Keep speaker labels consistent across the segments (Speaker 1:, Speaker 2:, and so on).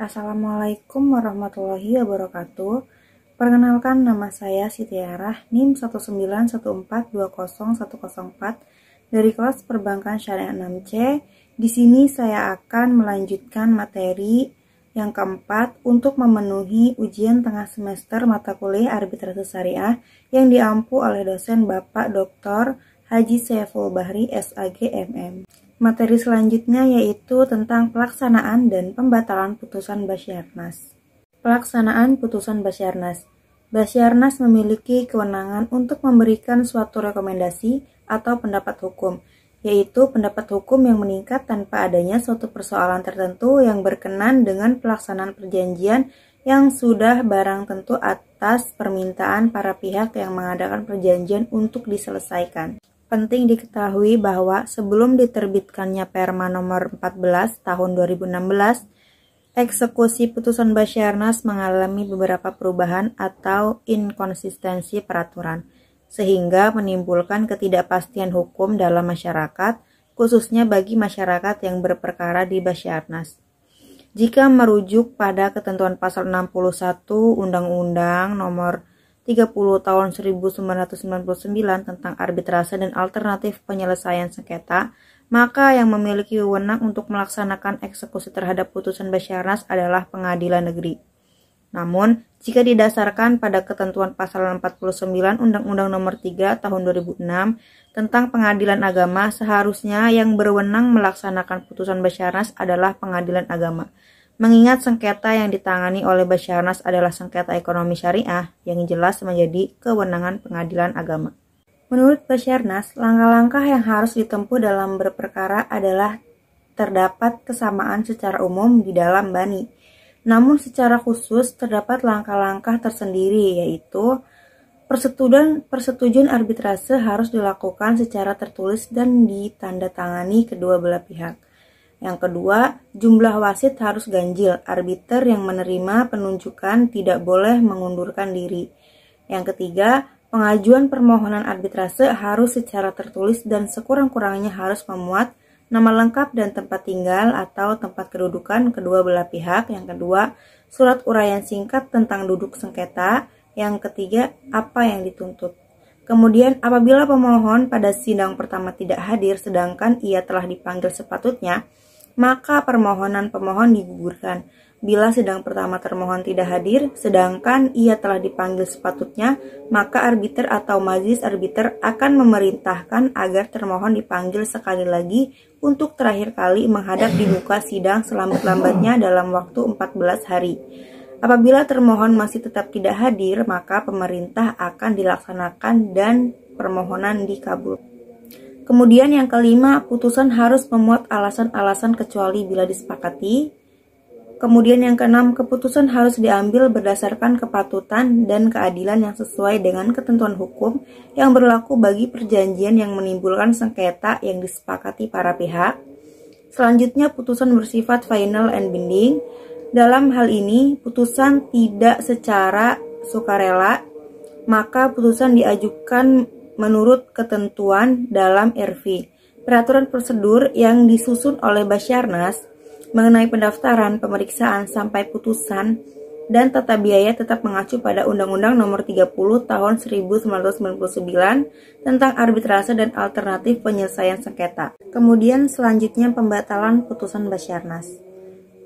Speaker 1: Assalamualaikum warahmatullahi wabarakatuh. Perkenalkan, nama saya Siti Arah, NIM 191420104 dari kelas Perbankan Syariah 6C. Di sini saya akan melanjutkan materi yang keempat untuk memenuhi ujian tengah semester mata kuliah Arbitrase Syariah yang diampu oleh dosen Bapak Dr. Haji Saiful Bahri, SAG, MM. Materi selanjutnya yaitu tentang pelaksanaan dan pembatalan putusan Basyarnas. Pelaksanaan putusan Basyarnas. Basyarnas memiliki kewenangan untuk memberikan suatu rekomendasi atau pendapat hukum, yaitu pendapat hukum yang meningkat tanpa adanya suatu persoalan tertentu yang berkenan dengan pelaksanaan perjanjian yang sudah barang tentu atas permintaan para pihak yang mengadakan perjanjian untuk diselesaikan. Penting diketahui bahwa sebelum diterbitkannya Perma nomor 14 tahun 2016, eksekusi putusan Basyarnas mengalami beberapa perubahan atau inkonsistensi peraturan, sehingga menimbulkan ketidakpastian hukum dalam masyarakat, khususnya bagi masyarakat yang berperkara di Basyarnas. Jika merujuk pada ketentuan pasal 61 Undang-Undang nomor 30 tahun 1999 tentang arbitrase dan alternatif penyelesaian sengketa, maka yang memiliki wewenang untuk melaksanakan eksekusi terhadap putusan Basyarnas adalah Pengadilan Negeri. Namun, jika didasarkan pada ketentuan pasal 49 Undang-Undang nomor 3 tahun 2006 tentang Pengadilan Agama, seharusnya yang berwenang melaksanakan putusan Basyarnas adalah Pengadilan Agama. Mengingat sengketa yang ditangani oleh Basyarnas adalah sengketa ekonomi syariah yang jelas menjadi kewenangan Pengadilan Agama. Menurut Basyarnas, langkah-langkah yang harus ditempuh dalam berperkara adalah terdapat kesamaan secara umum di dalam bani. Namun secara khusus terdapat langkah-langkah tersendiri, yaitu persetujuan arbitrase harus dilakukan secara tertulis dan ditandatangani kedua belah pihak. Yang kedua, jumlah wasit harus ganjil. Arbiter yang menerima penunjukan tidak boleh mengundurkan diri. Yang ketiga, pengajuan permohonan arbitrase harus secara tertulis dan sekurang-kurangnya harus memuat nama lengkap dan tempat tinggal atau tempat kedudukan kedua belah pihak. Yang kedua, surat uraian singkat tentang duduk sengketa. Yang ketiga, apa yang dituntut. Kemudian, apabila pemohon pada sidang pertama tidak hadir sedangkan ia telah dipanggil sepatutnya, maka permohonan pemohon digugurkan. Bila sidang pertama termohon tidak hadir, sedangkan ia telah dipanggil sepatutnya, maka arbiter atau majelis arbiter akan memerintahkan agar termohon dipanggil sekali lagi untuk terakhir kali menghadap di muka sidang selambat-lambatnya dalam waktu 14 hari. Apabila termohon masih tetap tidak hadir, maka pemerintah akan dilaksanakan dan permohonan dikabulkan. Kemudian yang kelima, putusan harus memuat alasan-alasan kecuali bila disepakati. Kemudian yang keenam, keputusan harus diambil berdasarkan kepatutan dan keadilan yang sesuai dengan ketentuan hukum yang berlaku bagi perjanjian yang menimbulkan sengketa yang disepakati para pihak. Selanjutnya, putusan bersifat final and binding. Dalam hal ini, putusan tidak secara sukarela, maka putusan diajukan menurut ketentuan dalam RV. Peraturan prosedur yang disusun oleh Basyarnas mengenai pendaftaran, pemeriksaan, sampai putusan, dan tata biaya tetap mengacu pada Undang-Undang Nomor 30 Tahun 1999 tentang arbitrase dan alternatif penyelesaian sengketa. Kemudian selanjutnya pembatalan putusan Basyarnas.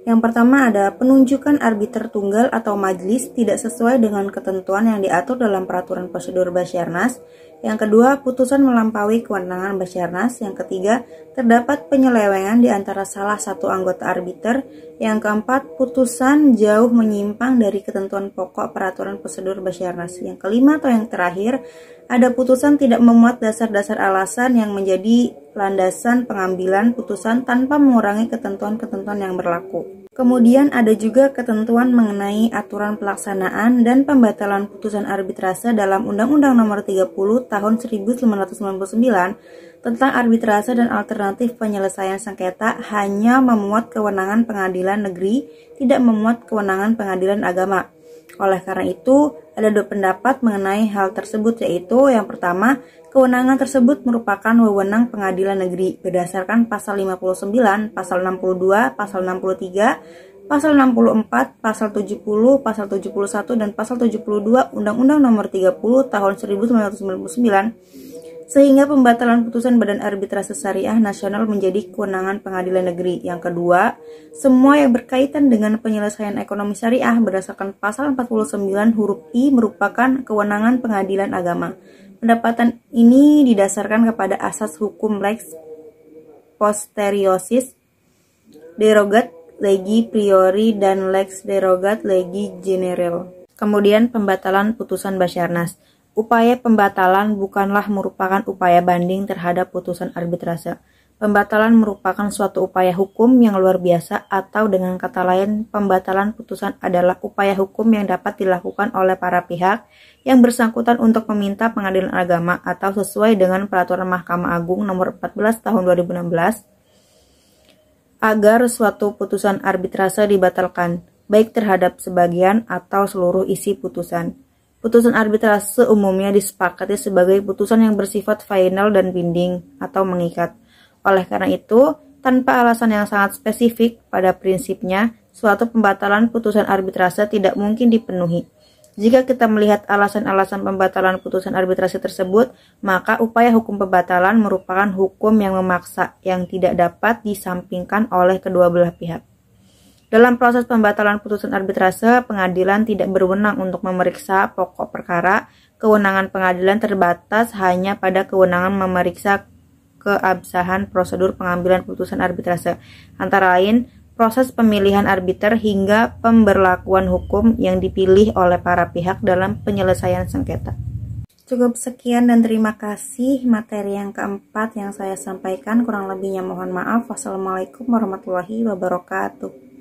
Speaker 1: Yang pertama ada penunjukan arbiter tunggal atau majelis tidak sesuai dengan ketentuan yang diatur dalam peraturan prosedur Basyarnas. Yang kedua, putusan melampaui kewenangan Basyarnas. Yang ketiga, terdapat penyelewengan di antara salah satu anggota arbiter. Yang keempat, putusan jauh menyimpang dari ketentuan pokok peraturan prosedur Basyarnas. Yang kelima atau yang terakhir, ada putusan tidak memuat dasar-dasar alasan yang menjadi landasan pengambilan putusan tanpa mengurangi ketentuan-ketentuan yang berlaku. Kemudian ada juga ketentuan mengenai aturan pelaksanaan dan pembatalan putusan arbitrase dalam Undang-Undang Nomor 30 Tahun 1999 tentang arbitrase dan alternatif penyelesaian sengketa hanya memuat kewenangan pengadilan negeri, tidak memuat kewenangan pengadilan agama. Oleh karena itu, ada dua pendapat mengenai hal tersebut, yaitu yang pertama, kewenangan tersebut merupakan wewenang pengadilan negeri berdasarkan pasal 59, pasal 62, pasal 63, Pasal 64, Pasal 70, Pasal 71, dan Pasal 72 Undang-Undang Nomor 30 Tahun 1999, sehingga pembatalan putusan Badan Arbitrase Syariah Nasional menjadi kewenangan pengadilan negeri. Yang kedua, semua yang berkaitan dengan penyelesaian ekonomi syariah berdasarkan Pasal 49 huruf I merupakan kewenangan pengadilan agama. Pendapatan ini didasarkan kepada asas hukum lex posterioris derogat legi priori dan lex derogat legi general. Kemudian pembatalan putusan Basarnas. Upaya pembatalan bukanlah merupakan upaya banding terhadap putusan arbitrase. Pembatalan merupakan suatu upaya hukum yang luar biasa, atau dengan kata lain, pembatalan putusan adalah upaya hukum yang dapat dilakukan oleh para pihak yang bersangkutan untuk meminta pengadilan agama atau sesuai dengan Peraturan Mahkamah Agung Nomor 14 Tahun 2016 agar suatu putusan arbitrase dibatalkan, baik terhadap sebagian atau seluruh isi putusan. Putusan arbitrase umumnya disepakati sebagai putusan yang bersifat final dan binding atau mengikat. Oleh karena itu, tanpa alasan yang sangat spesifik, pada prinsipnya, suatu pembatalan putusan arbitrase tidak mungkin dipenuhi. Jika kita melihat alasan-alasan pembatalan putusan arbitrase tersebut, maka upaya hukum pembatalan merupakan hukum yang memaksa, yang tidak dapat disampingkan oleh kedua belah pihak. Dalam proses pembatalan putusan arbitrase, pengadilan tidak berwenang untuk memeriksa pokok perkara. Kewenangan pengadilan terbatas hanya pada kewenangan memeriksa keabsahan prosedur pengambilan putusan arbitrase, antara lain proses pemilihan arbiter hingga pemberlakuan hukum yang dipilih oleh para pihak dalam penyelesaian sengketa. Cukup sekian dan terima kasih materi yang keempat yang saya sampaikan. Kurang lebihnya mohon maaf. Wassalamualaikum warahmatullahi wabarakatuh.